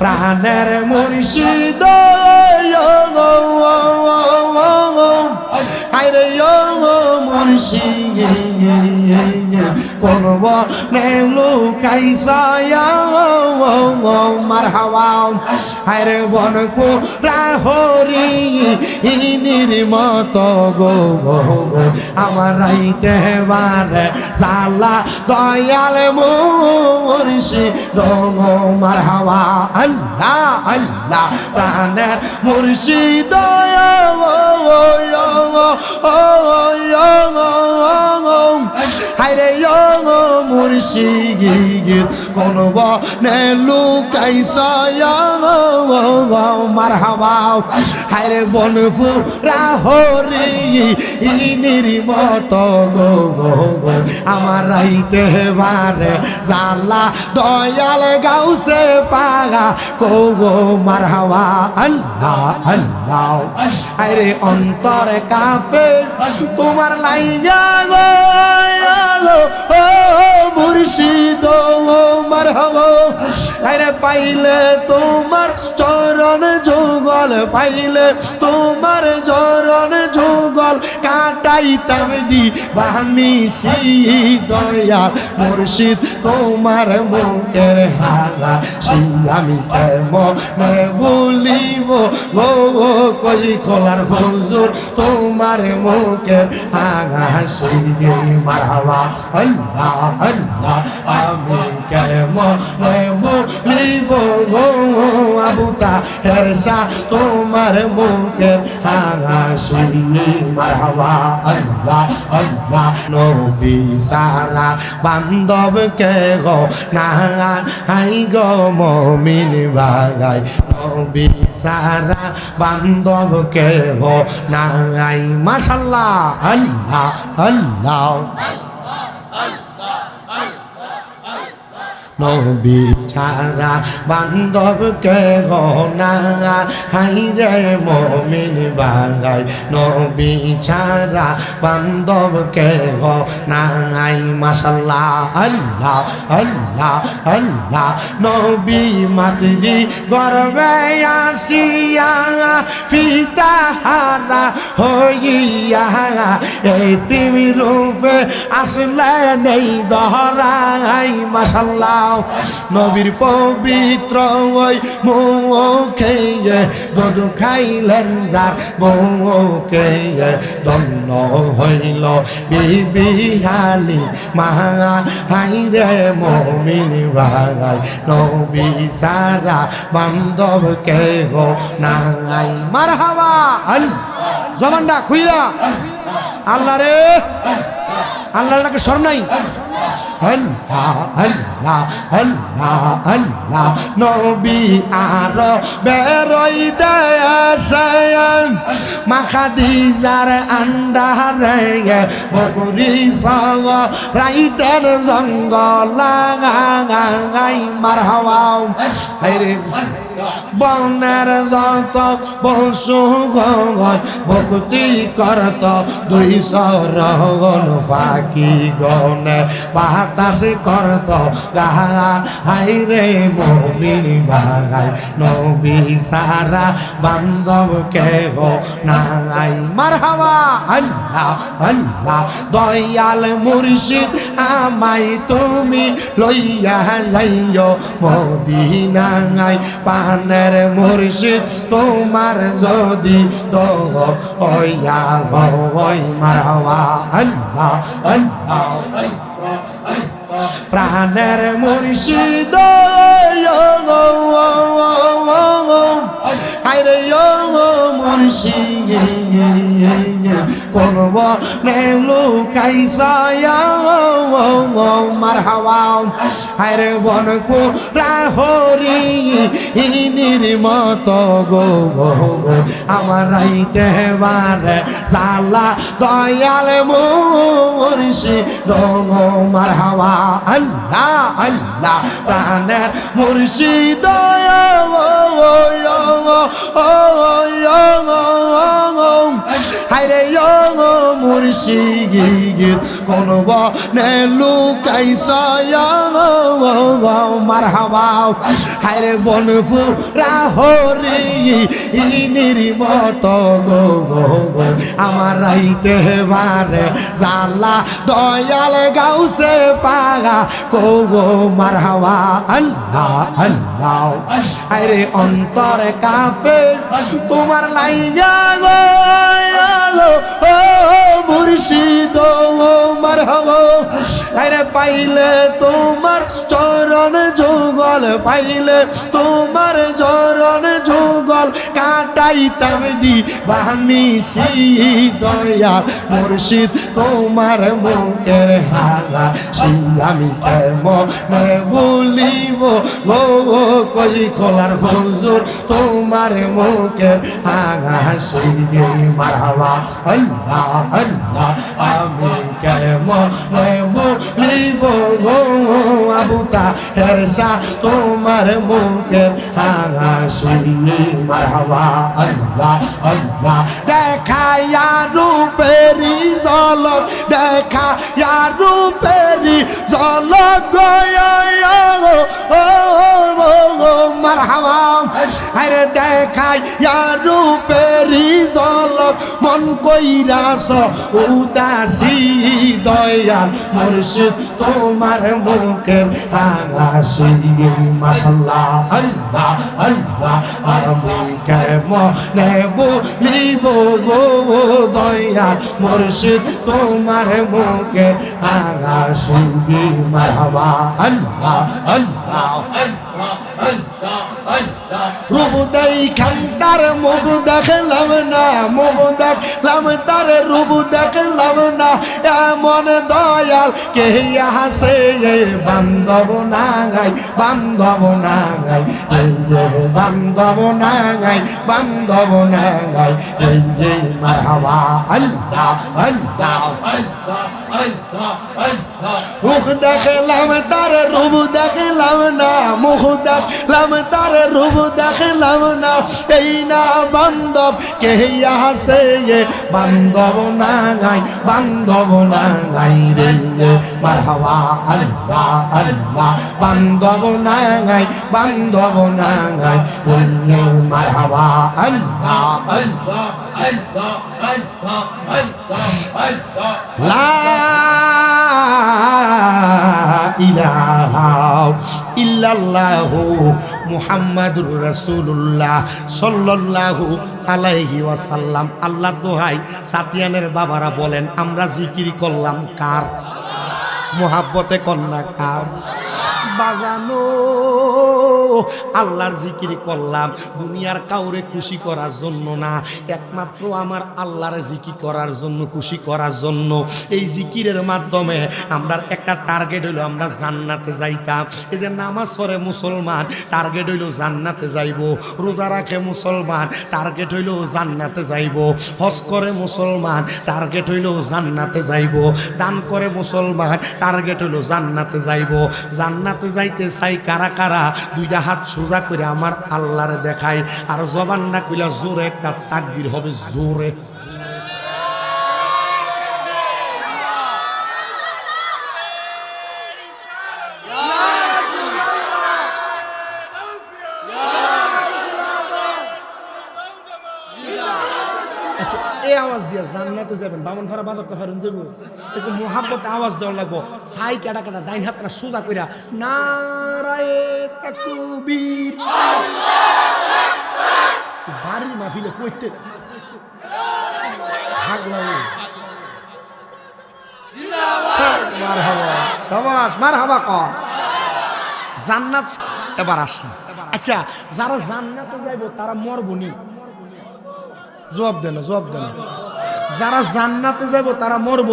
প্রাণের মুর্শিদ হায়রে মুর্শিদ কোন বনে লুকাইছায়া মারহাবা হায়রে বন পুরা হরি ইনির মত গো আমার রাইতে বারে জালা দয়াল মুর্শিদ মারহাবা আল্লাহ আল্লাহ প্রাণের মুর্শিদ হায়রে মুর্শিদ কোন বনে লুকাইছায়া মারহাবা হায়রে বন পুরা হরি ইনির মত গো আমার রাইতে বারে জালা দয়াল গাউসে পাগা কো মারহাবা আল্লাহ আল্লাহ আরে অন্তর কাফে তোমার লাইয়া গো মুর্শিদ মারহাবা আরে পাইলে তোমার চরণ যুগল পাইলে তোমার চরণ যুগল কাটাইতাম দি বানিসি দয়া মুর্শিদ তোমার মুখের হালা আমি কেমনে বলিব গো কই খোলার হুজুর তোমার মুখের হাসি মারহাবা আল্লাহ আল্লাহ আমি কেমনে বলিব গো আবুতা হেরসা তোমার মুখের হাসি মারহাবা আল্লাহ আল্লাহ নবী সারা বান্ধব কে গো না হাই গো মমিন বাগাই নবী সারা বান্ধব কে গো না হাই মাশাআল্লাহ আল্লাহ আল্লাহ নবী ছাড়া বান্ধব কে গো না হাইরে মমিন বাগাই নবী ছাড়া বান্ধব কে গো না হাই মাশাআল্লাহ আল্লাহ আল্লাহ আল্লাহ নবী মাতৃ গর্বে আসিয়া পিতা হারা হইয়া এই তিমি রূপে আসলে নেই দহরাই মাশাআল্লাহ নবীর পবিত্র ওই মুখে গরু খাইলেন যার মুখে দন্ন হইল বিবি হালি মা হাইরে মমিন ভাগাই নবী সারা বান্ধব কে গো নাই মারহাবা জবানটা খুইলা আল্লাহ রে আল্লাহকে শরম নাই আল্লাহ আল্লাহ আল্লাহ আল্লাহ নবী আর বেরোইতে আসেন মাখাদিজার আন্ডারে বকুরি সঙ্গ রাইতের জঙ্গল লাগাই মারহাবা হায়রে বনের যত পশু গণ ভক্তি করত 200 রহগণ ফাঁকি গনে বাতাস করত গান হাইরে মমিন ভাগাই নবী সারা বান্ধব কে গো নাই মারহাবা আল্লাহ আল্লাহ দয়াল মুর্শিদ আমায় তুমি লইয়া যাইও মদিনায় পানের মুর্শিদ তোমার যদি তো হইয়া গই মারহাবা আল্লাহ আল্লাহ প্রাণের মুর্শিদ হায়রে মুর্শিদ কোন বনে লুকাইছায়া মারহাবা হায়রে বন পুরা হরি ইনির মত গো আমার রাইতে বারে জালা দয়াল মুর্শিদ মারহাবা আল্লাহ আল্লাহ প্রাণের মুর্শিদ হায়রে মুর্শিদ কোন বনে লুকাইছো মারহাবা হায়রে বন ফুরা হরি ইনির মতো গো আমার রাইতে বারে জালা দয়াল গাউসে পাগা কো মারহাবা আল্লাহ আল্লাহ আরে অন্তর কাফে তোমার লাইয়া গো ও মুর্শিদ মারহাবা আরে পাইলে তোমার চরণ যুগল পাইলে তোমার চরণ যুগল কাটাইতাম দি বানিসি দয়া মুর্শিদ তোমার মুখের হালা আমি কেমনে বলিব গো কই খোলার হুজুর তোমার মুখের হাসি মারহাবা আল্লাহ আল্লাহ আমি কেমনে বলিব গো আবুতা হেরসা তোমার মুখের হাসি মারহাবা আল্লাহ আল্লাহ দেখায়া রূপেরি ঝলক দেখায়া রূপেরি ঝলক মারহাবা আরে দেখায়া রূপেরি ঝলক মন কইরাছ উদাসী দয়াল মুর্শিদ তোমার মুখের হাসি মাশাআল্লাহ আল্লাহ আল্লাহ আমি কেমনে বলিব গো দয়াল মুর্শিদ তোমার মুখের হাসি মারহাবা আল্লাহ আল্লাহ রূপ দেখাম তার মুখ দেখলাম না মুখ দেখলাম তার রূপ দেখলাম না এমন দয়াল কে হাসে বান্ধব না গাই বান্ধব না গাই বান্ধব না গাই বান্ধব না গাই মারহাবা আল্লাহ আল্লাহ মুখ দেখলাম তার রূপ দেখলাম না মুখ দেখলাম তার রূপ দেখলাম না এই না বান্ধব কে হাসে বান্ধব না গাই বান্ধব না গাই রে মারহাবা আল্লাহ আল্লাহ বান্ধব না গাই বান্ধব না গাই মারহাবা আল্লাহ আল্লাহ আল্লাহ আল্লাহ আল্লাহ লা ইলাহা ইল্লাল্লাহু মুহাম্মাদুর রাসূলুল্লাহ সাল্লাল্লাহু আলাইহি ওয়াসাল্লাম। আল্লাহ দোহাই সাতিয়ানের বাবারা বলেন আমরা জিকির করলাম কার? মোহাব্বতে কন্যা কার? বাজানো আল্লাহর জিকির করলাম দুনিয়ার কাউরে খুশি করার জন্য না, একমাত্র আমার আল্লাহর জিকির করার জন্য, খুশি করার জন্য। এই জিকিরের মাধ্যমে আমরা একটা টার্গেট হইলো আমরা জান্নাতে যাইতাম। এই যে নামাজ পড়ে মুসলমান টার্গেট হইলো জান্নাতে যাইব, রোজা রাখে মুসলমান টার্গেট হইলো জান্নাতে যাইব, হজ করে মুসলমান টার্গেট হইলো জান্নাতে যাইব, দান করে মুসলমান টার্গেট হইলো জান্নাতে যাইব। জান্নাতে যাইতে চাই কারা কারা? দুইটা হাত সোজা করে আমার আল্লাহরে দেখায়, আর জবান না কইলা জোরে একটা তাকবীর হবে জোরে। এই আওয়াজ দিয়ে জান্নাতে যাবেন, বামন ফারা বাদরটা ফারুন যাবো, একটু মোহাব্বতে আওয়াজ দেওয়া লাগবো। ছাই কাটা কাটা ডাইন হাতটা সোজা কইরা নারায়ে তাকবীর বাড়ির মাহফিলে কইতে ভাগ লাগে। মারহাবা শাবাশ মারহাবা কর। জান্নাত এবার আসেন। আচ্ছা যারা জান্নাতে যাইবো তারা মরবনি? জবাব দেন, জবাব দেন। যারা জান্নাতে যাইবো তারা মরবনি?